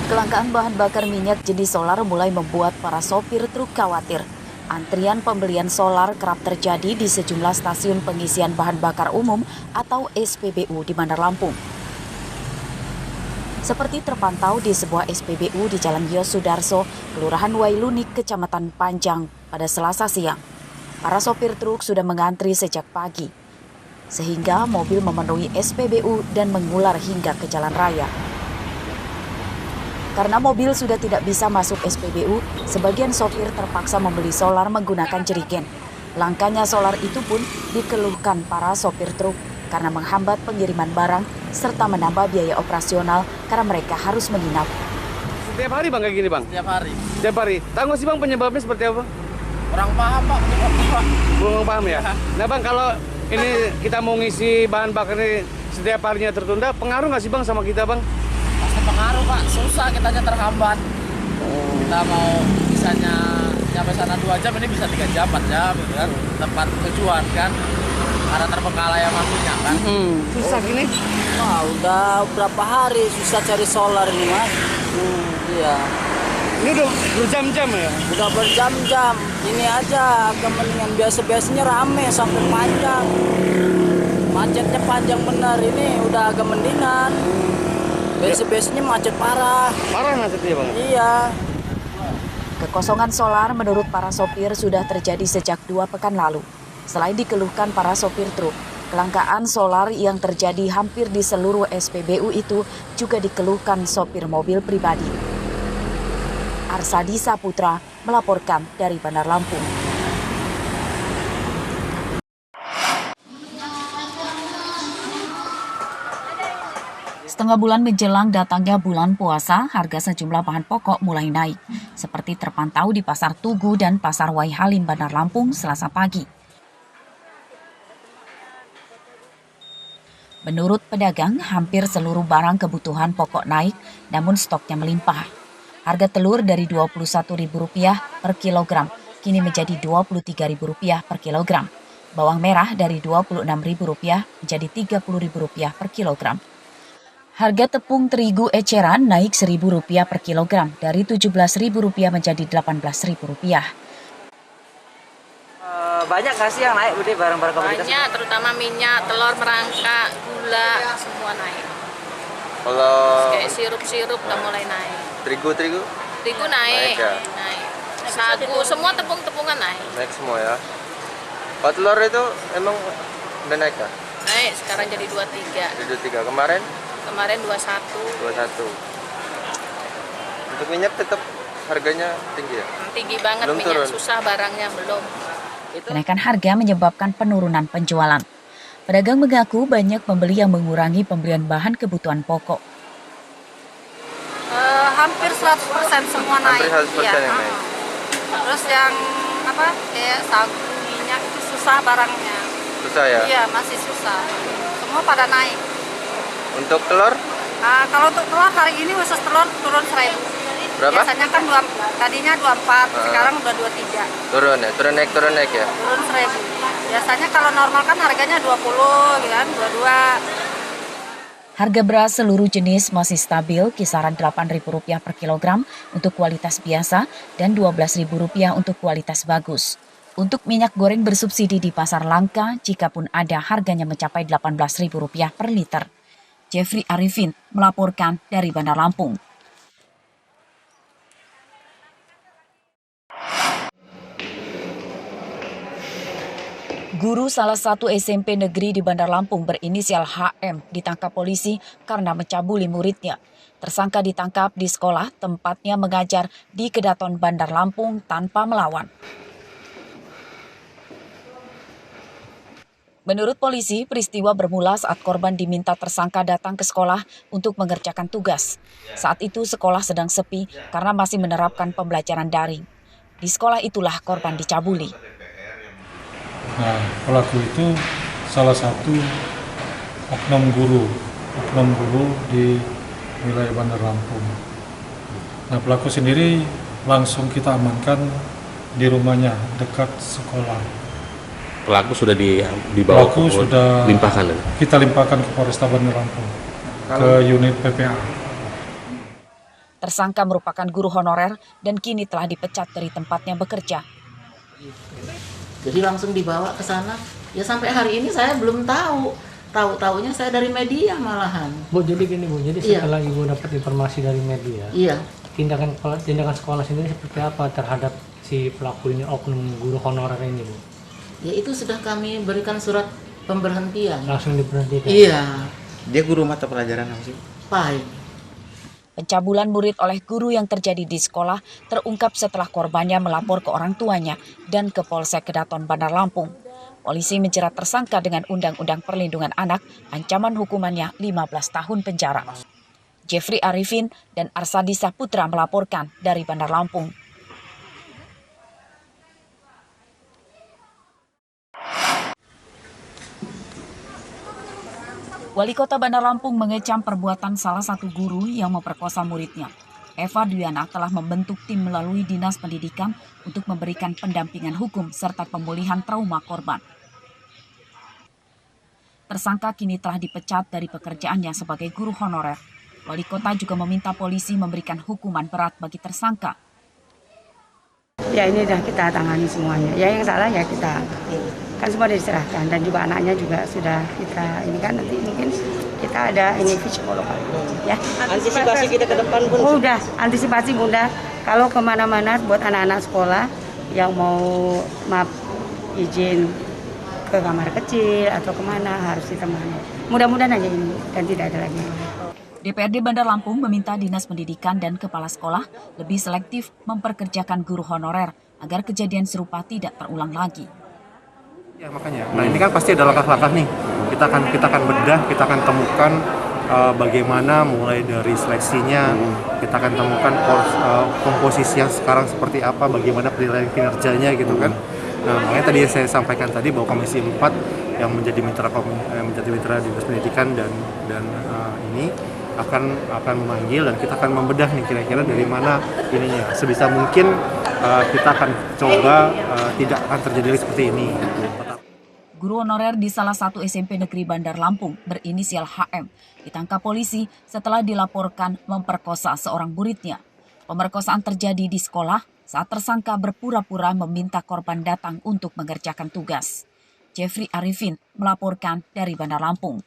Kelangkaan bahan bakar minyak jenis solar mulai membuat para sopir truk khawatir. Antrian pembelian solar kerap terjadi di sejumlah stasiun pengisian bahan bakar umum atau SPBU di Bandar Lampung. Seperti terpantau di sebuah SPBU di Jalan Yosudarso, Kelurahan Wailunik, Kecamatan Panjang pada Selasa siang. Para sopir truk sudah mengantri sejak pagi, sehingga mobil memenuhi SPBU dan mengular hingga ke jalan raya. Karena mobil sudah tidak bisa masuk SPBU, sebagian sopir terpaksa membeli solar menggunakan jerigen. Langkanya solar itu pun dikeluhkan para sopir truk karena menghambat pengiriman barang serta menambah biaya operasional karena mereka harus menginap. Setiap hari bang kayak gini bang? Setiap hari. Setiap hari. Tahu nggak sih bang penyebabnya seperti apa? Kurang paham pak, Belum paham ya? Nah bang, kalau ini kita mau ngisi bahan bakar ini setiap harinya tertunda, pengaruh nggak sih bang sama kita bang? Pasti pengaruh pak, susah kitanya terhambat. Kita mau misalnya nyampe sana 2 jam, ini bisa 3 jam, 4 jam gitu kan. Tempat tujuan kan, karena terbengkalai sama minyak kan. Susah gini? Wah, udah berapa hari susah cari solar ini mas. Iya. Ini udah berjam-jam ya? Udah berjam-jam. Ini aja agak mendingan, biasa-biasanya rame sampai panjang. Macetnya panjang benar, ini udah agak mendingan. Biasa-biasanya macet parah. Parah macetnya bang? Iya. Kekosongan solar menurut para sopir sudah terjadi sejak 2 pekan lalu. Selain dikeluhkan para sopir truk, kelangkaan solar yang terjadi hampir di seluruh SPBU itu juga dikeluhkan sopir mobil pribadi. Arsadi Saputra melaporkan dari Bandar Lampung. Setengah bulan menjelang datangnya bulan puasa, harga sejumlah bahan pokok mulai naik, seperti terpantau di Pasar Tugu dan Pasar Waihalim, Bandar Lampung, Selasa pagi. Menurut pedagang, hampir seluruh barang kebutuhan pokok naik, namun stoknya melimpah. Harga telur dari Rp21.000 per kilogram, kini menjadi Rp23.000 per kilogram. Bawang merah dari Rp26.000 menjadi Rp30.000 per kilogram. Harga tepung terigu eceran naik Rp1.000 per kilogram, dari Rp17.000 menjadi Rp18.000. Banyak nggak sih yang naik Bude barang-barang komoditas? Banyak, terutama minyak, telur, merangkak, gula, semua naik. Kalau Kayak sirup-sirup udah mulai naik. terigu Terigu naik, Naik ya? naik. Sagu, semua tepung-tepungan naik. naik semua ya. Kalau telur itu emang udah naik ya? Naik, sekarang jadi 23. Jadi 3 kemarin Kemarin 21. 21. Untuk minyak tetap harganya tinggi ya? Tinggi banget Belum minyak, turun. susah barangnya belum. Kenaikan harga menyebabkan penurunan penjualan. Pedagang mengaku banyak pembeli yang mengurangi pembelian bahan kebutuhan pokok. Hampir 100% semua naik. Hampir 100% Iya. yang naik. Terus yang kayak sagu, minyak itu susah barangnya. Susah ya? Iya, masih susah. Semua pada naik. Untuk telur Kalau untuk telur hari ini khusus telur turun 1.000. berapa? Biasanya kan tadinya 24, sekarang udah 23. Turun ya? Turun naik ya? Turun 1.000. Biasanya kalau normal kan harganya 20 gitu kan, 22. Harga beras seluruh jenis masih stabil, kisaran Rp8.000 per kilogram untuk kualitas biasa dan Rp12.000 untuk kualitas bagus. Untuk minyak goreng bersubsidi di pasar langka, jika pun ada, harganya mencapai Rp18.000 per liter. Jeffrey Arifin melaporkan dari Bandar Lampung. Guru salah satu SMP negeri di Bandar Lampung berinisial HM ditangkap polisi karena mencabuli muridnya. Tersangka ditangkap di sekolah tempatnya mengajar di Kedaton, Bandar Lampung tanpa melawan. Menurut polisi, peristiwa bermula saat korban diminta tersangka datang ke sekolah untuk mengerjakan tugas. Saat itu sekolah sedang sepi karena masih menerapkan pembelajaran daring. Di sekolah itulah korban dicabuli. Nah, pelaku itu salah satu oknum guru di wilayah Bandar Lampung. Nah, pelaku sendiri langsung kita amankan di rumahnya dekat sekolah. Pelaku sudah dibawa Pelaku sudah limpahkan. Kita limpahkan ke Polresta Bandar Lampung, ke unit PPA. Tersangka merupakan guru honorer dan kini telah dipecat dari tempatnya bekerja. Jadi langsung dibawa ke sana. Ya sampai hari ini saya belum tahu. Tahu-taunya saya dari media malahan. Bu, jadi gini Bu, jadi setelah Ibu dapat informasi dari media, tindakan sekolah sendiri seperti apa terhadap si pelaku ini, oknum guru honorer ini Bu? Ya itu sudah kami berikan surat pemberhentian. Langsung diberhentikan? Iya. Dia guru mata pelajaran apa sih? Baik. Pencabulan murid oleh guru yang terjadi di sekolah terungkap setelah korbannya melapor ke orang tuanya dan ke Polsek Kedaton Bandar Lampung. Polisi menjerat tersangka dengan Undang-Undang Perlindungan Anak, ancaman hukumannya 15 tahun penjara. Jeffrey Arifin dan Arsadi Saputra melaporkan dari Bandar Lampung. Wali Kota Bandar Lampung mengecam perbuatan salah satu guru yang memperkosa muridnya. Eva Duyana telah membentuk tim melalui Dinas Pendidikan untuk memberikan pendampingan hukum serta pemulihan trauma korban. Tersangka kini telah dipecat dari pekerjaannya sebagai guru honorer. Wali Kota juga meminta polisi memberikan hukuman berat bagi tersangka. Ya ini sudah kita tangani semuanya. Ya yang salah ya kita. Kan semua diserahkan dan juga anaknya juga sudah kita ini kan nanti mungkin kita ada ini psikolog ya. Antisipasi kita ke depan pun. Oh, udah antisipasi Bunda. Kalau kemana-mana buat anak-anak sekolah yang mau izin ke kamar kecil atau kemana harus ditemani. Mudah-mudahan aja ini dan tidak ada lagi. DPRD Bandar Lampung meminta Dinas Pendidikan dan Kepala Sekolah lebih selektif memperkerjakan guru honorer agar kejadian serupa tidak terulang lagi. Ya makanya, nah ini kan pasti ada langkah-langkah nih. Kita akan bedah, kita akan temukan bagaimana mulai dari seleksinya, kita akan temukan komposisinya sekarang seperti apa, bagaimana penilaian kinerjanya gitu kan. Nah makanya tadi saya sampaikan tadi bahwa Komisi 4 yang menjadi mitra Dinas Pendidikan dan ini akan memanggil dan kita akan membedah nih kira-kira dari mana ininya. Sebisa mungkin kita akan coba tidak akan terjadi seperti ini. Guru honorer di salah satu SMP negeri Bandar Lampung berinisial HM ditangkap polisi setelah dilaporkan memperkosa seorang muridnya. Pemerkosaan terjadi di sekolah saat tersangka berpura-pura meminta korban datang untuk mengerjakan tugas. Jeffrey Arifin melaporkan dari Bandar Lampung.